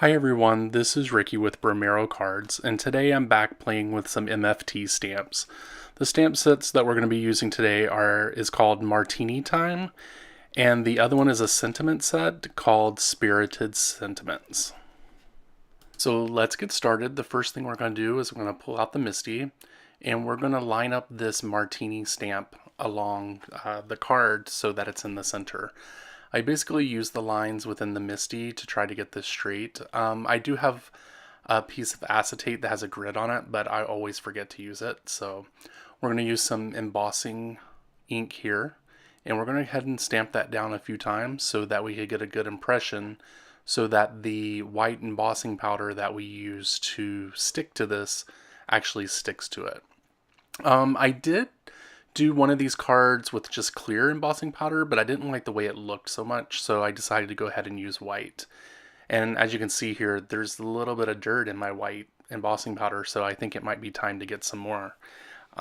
Hi everyone, this is Ricky with Bromero Cards, and today I'm back playing with some MFT stamps. The stamp sets that we're going to be using today is called Martini Time, and the other one is a sentiment set called Spirited Sentiments. So let's get started. The first thing we're going to do is we're going to pull out the Misty, and we're going to line up this Martini stamp along the card so that it's in the center. I basically use the lines within the Misty to try to get this straight. I do have a piece of acetate that has a grid on it, but I always forget to use it. So we're going to use some embossing ink here, and we're going to go ahead and stamp that down a few times so that we could get a good impression, so that the white embossing powder that we use to stick to this actually sticks to it. I did do one of these cards with just clear embossing powder, but I didn't like the way it looked so much, so I decided to go ahead and use white. And as you can see here, there's a little bit of dirt in my white embossing powder, so I think it might be time to get some more.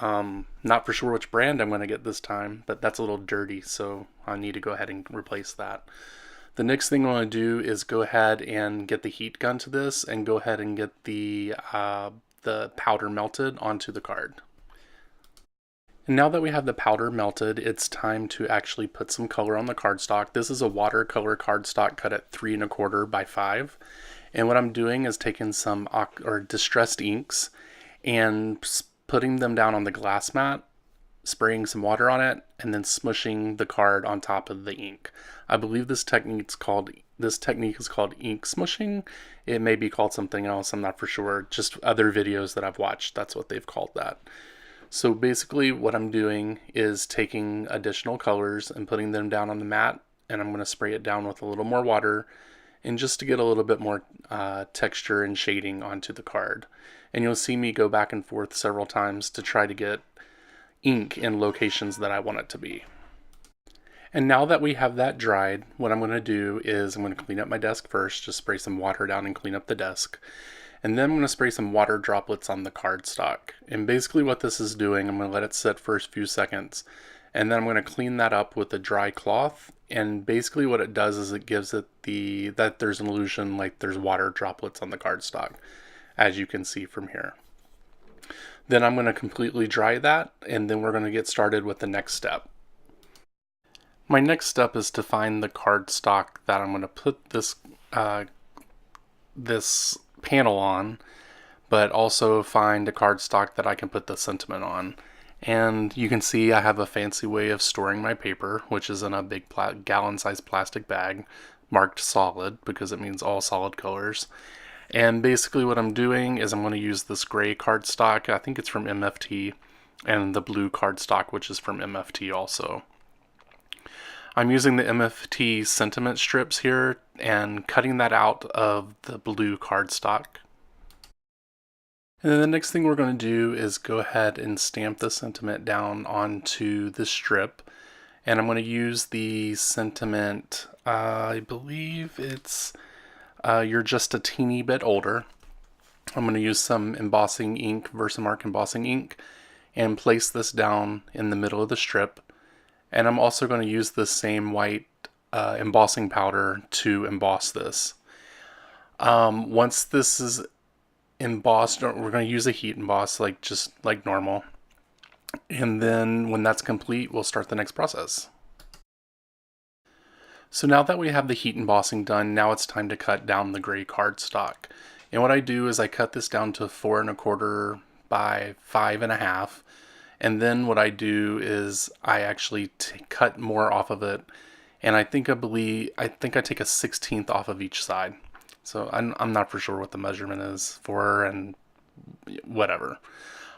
Not for sure which brand I'm going to get this time, but that's a little dirty, so I need to go ahead and replace that. The next thing I want to do is go ahead and get the heat gun to this and go ahead and get the powder melted onto the card. And now that we have the powder melted, it's time to actually put some color on the cardstock. This is a watercolor cardstock cut at 3 1/4 by 5. And what I'm doing is taking some distressed inks and putting them down on the glass mat, spraying some water on it, and then smushing the card on top of the ink. I believe this technique is called ink smushing. It may be called something else, I'm not for sure. Just other videos that I've watched, that's what they've called that. So basically what I'm doing is taking additional colors and putting them down on the mat, and I'm going to spray it down with a little more water, and just to get a little bit more texture and shading onto the card. And you'll see me go back and forth several times to try to get ink in locations that I want it to be. And now that we have that dried, what I'm going to do is I'm going to clean up my desk first, just spray some water down and clean up the desk. And then I'm going to spray some water droplets on the cardstock. And basically what this is doing, I'm going to let it sit for a few seconds, and then I'm going to clean that up with a dry cloth. And basically what it does is it gives it that there's an illusion like there's water droplets on the cardstock, as you can see from here. Then I'm going to completely dry that, and then we're going to get started with the next step. My next step is to find the cardstock that I'm going to put this panel on, but also find a cardstock that I can put the sentiment on. And you can see I have a fancy way of storing my paper, which is in a big gallon-sized plastic bag marked solid because it means all solid colors. And basically what I'm doing is I'm going to use this gray cardstock, I think it's from MFT, and the blue cardstock, which is from MFT also. I'm using the MFT sentiment strips here and cutting that out of the blue cardstock. And then the next thing we're going to do is go ahead and stamp the sentiment down onto the strip. And I'm going to use the sentiment, I believe it's You're Just a Teeny Bit Older. I'm going to use some embossing ink, Versamark embossing ink, and place this down in the middle of the strip. And I'm also going to use the same white embossing powder to emboss this. Once this is embossed, we're going to use a heat emboss just like normal. And then when that's complete, we'll start the next process. So now that we have the heat embossing done, now it's time to cut down the gray cardstock. And what I do is I cut this down to 4 1/4 by 5 1/2. And then what I do is I actually cut more off of it, and I think I take a 1/16 off of each side. So I'm not for sure what the measurement is for, and whatever.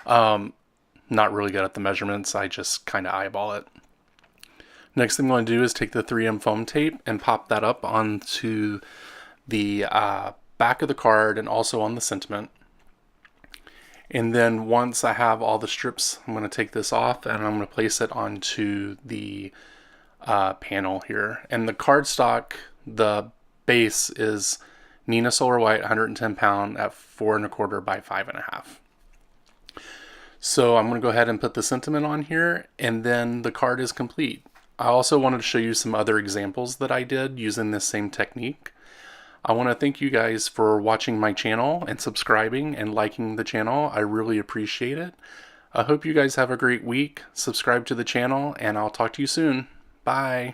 Not really good at the measurements. I just kind of eyeball it. Next thing I'm going to do is take the 3M foam tape and pop that up onto the back of the card and also on the sentiment. And then once I have all the strips, I'm going to take this off and I'm going to place it onto the panel here. And the cardstock, the base is Nina Solar White 110 pound at 4 1/4 by 5 1/2. So I'm going to go ahead and put the sentiment on here, and then the card is complete. I also wanted to show you some other examples that I did using this same technique. I want to thank you guys for watching my channel and subscribing and liking the channel. I really appreciate it. I hope you guys have a great week. Subscribe to the channel, and I'll talk to you soon. Bye.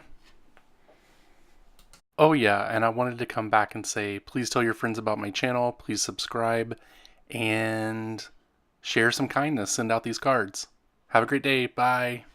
Oh yeah, and I wanted to come back and say, please tell your friends about my channel, please subscribe, and share some kindness. Send out these cards. Have a great day. Bye.